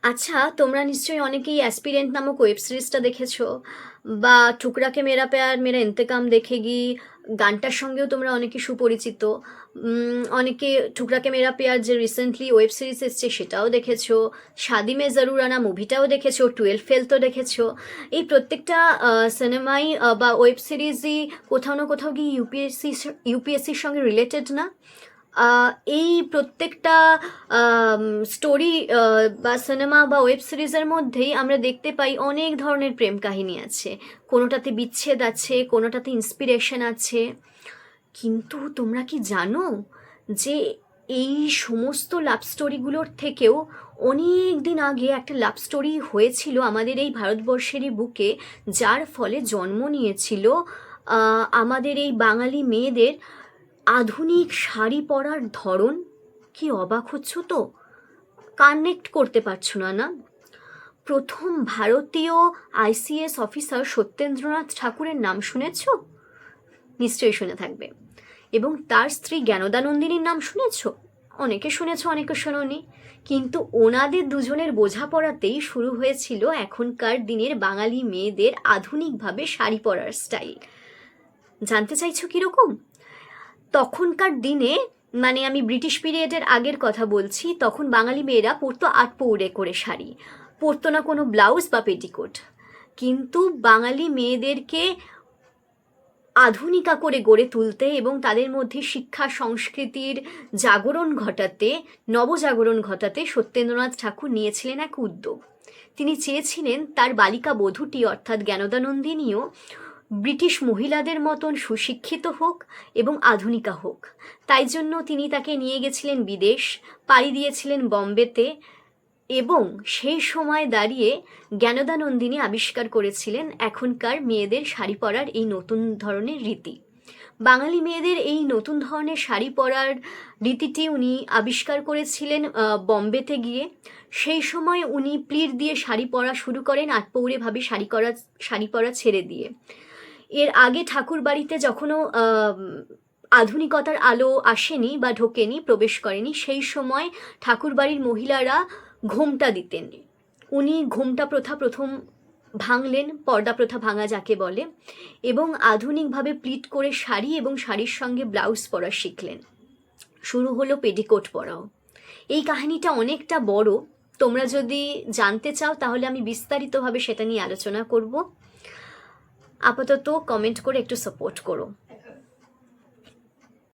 আচ্ছা, তোমরা নিশ্চয়ই অনেকেই অ্যাসপিরেন্ট নামক ওয়েব সিরিজটা দেখেছো, বা ঠুকরাকে মেরা প্যার মেরা ইন্তেকাম দেখেগি, গানটার সঙ্গেও তোমরা অনেকে সুপরিচিত। অনেকে ঠুকরাকে মেরা প্যার যে রিসেন্টলি ওয়েব সিরিজ এসছে সেটাও দেখেছো, শাদি মে জরুর আনা মুভিটাও দেখেছো, 12 ফেল তো দেখেছো। এই প্রত্যেকটা সিনেমাই বা ওয়েব সিরিজই কোথাও না কোথাও গিয়ে ইউপিএসসির সঙ্গে রিলেটেড না? এই প্রত্যেকটা স্টোরি বা সিনেমা বা ওয়েব সিরিজের মধ্যেই আমরা দেখতে পাই অনেক ধরনের প্রেম কাহিনী আছে, কোনোটাতে বিচ্ছেদ আছে, কোনোটাতে ইন্সপিরেশন আছে। কিন্তু তোমরা কি জানো যে এই সমস্ত লাভ স্টোরিগুলোর থেকেও অনেক দিন আগে একটা লাভ স্টোরি হয়েছিল আমাদের এই ভারতবর্ষেরই বুকে, যার ফলে জন্ম নিয়েছিল আমাদের এই বাঙালি মেয়েদের আধুনিক শাড়ি পরার ধরন। কি অবাক হচ্ছ তো? কানেক্ট করতে পারছো না, না? প্রথম ভারতীয় আইসিএস অফিসার সত্যেন্দ্রনাথ ঠাকুরের নাম শুনেছ? নিশ্চয়ই শুনে থাকবে। এবং তার স্ত্রী জ্ঞানদানন্দিনীর নাম শুনেছ? অনেকে শুনেছ, অনেকে শোনোনি। কিন্তু ওনাদের দুজনের বোঝাপড়াতেই শুরু হয়েছিল এখনকার দিনের বাঙালি মেয়েদের আধুনিকভাবে শাড়ি পরার স্টাইল। জানতে চাইছো কীরকম? তখনকার দিনে, মানে আমি ব্রিটিশ পিরিয়ডের আগের কথা বলছি, তখন বাঙালি মেয়েরা পরতো 8 পৌড়ে করে শাড়ি, পরতো না কোনো ব্লাউজ বা পেটিকোট। কিন্তু বাঙালি মেয়েদেরকে আধুনিকা করে গড়ে তুলতে এবং তাদের মধ্যে শিক্ষা সংস্কৃতির জাগরণ ঘটাতে, নবজাগরণ ঘটাতে সত্যেন্দ্রনাথ ঠাকুর নিয়েছিলেন এক উদ্যোগ। তিনি চেয়েছিলেন তার বালিকা বধূটি অর্থাৎ জ্ঞানদানন্দিনীও ব্রিটিশ মহিলাদের মতন সুশিক্ষিত হোক এবং আধুনিকা হোক। তাই জন্য তিনি তাকে নিয়ে গেছিলেন বিদেশ, পাড়ি দিয়েছিলেন বম্বেতে, এবং সেই সময় দাঁড়িয়ে জ্ঞানদানন্দিনী আবিষ্কার করেছিলেন এখনকার মেয়েদের শাড়ি পরার এই নতুন ধরনের রীতি। বাঙালি মেয়েদের এই নতুন ধরনের শাড়ি পরার রীতিটি উনি আবিষ্কার করেছিলেন বম্বেতে গিয়ে। সেই সময় উনি প্লিট দিয়ে শাড়ি পরা শুরু করেন, 8 পৌড়েভাবে শাড়ি পরা ছেড়ে দিয়ে। এর আগে ঠাকুর বাড়িতে যখনও আধুনিকতার আলো আসেনি বা ঢোকেনি, প্রবেশ করেনি, সেই সময় ঠাকুর বাড়ির মহিলারা ঘোমটা দিতেন। উনি ঘোমটা প্রথা প্রথম ভাঙলেন, পর্দা প্রথা ভাঙা যাকে বলে, এবং আধুনিকভাবে প্লিট করে শাড়ি এবং শাড়ির সঙ্গে ব্লাউজ পরা শিখলেন। শুরু হলো পেটিকোট পরাও। এই কাহিনীটা অনেকটা বড়, তোমরা যদি জানতে চাও তাহলে আমি বিস্তারিতভাবে সেটা নিয়ে আলোচনা করব। আপাতত কমেন্ট করে একটু সাপোর্ট করো।